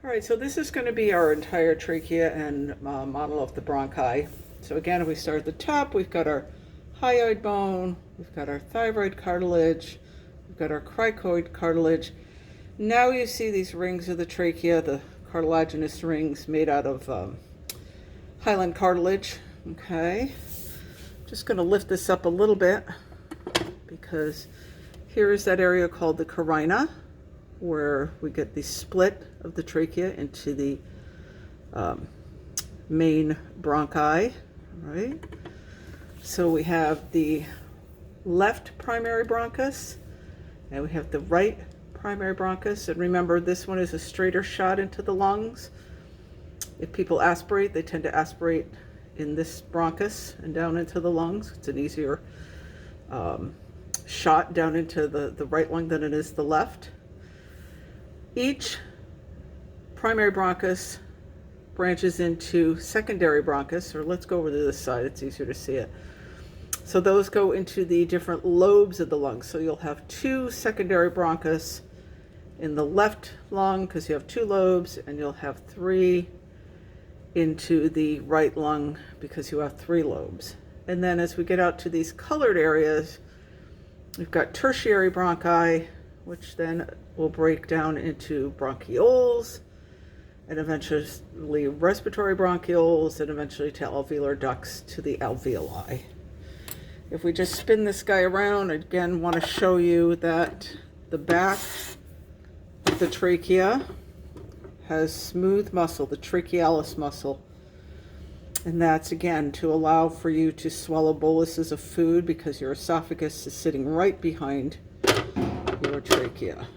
All right, so this is going to be our entire trachea and model of the bronchi. So again, if we start at the top, we've got our hyoid bone, we've got our thyroid cartilage, we've got our cricoid cartilage. Now you see these rings of the trachea, the cartilaginous rings made out of hyaline cartilage. Okay, just going to lift this up a little bit because here is that area called the carina, where we get the split of the trachea into the main bronchi, right? So we have the left primary bronchus and we have the right primary bronchus. And remember, this one is a straighter shot into the lungs. If people aspirate, they tend to aspirate in this bronchus and down into the lungs. It's an easier shot down into the right lung than it is the left. Each primary bronchus branches into secondary bronchus, or let's go over to this side, it's easier to see it. So those go into the different lobes of the lung. So you'll have two secondary bronchus in the left lung because you have two lobes, and you'll have three into the right lung because you have three lobes. And then as we get out to these colored areas, we've got tertiary bronchi, which then will break down into bronchioles, and eventually respiratory bronchioles, and eventually to alveolar ducts to the alveoli. If we just spin this guy around, again, want to show you that the back of the trachea has smooth muscle, the trachealis muscle. And that's, again, to allow for you to swallow boluses of food because your esophagus is sitting right behind your trachea.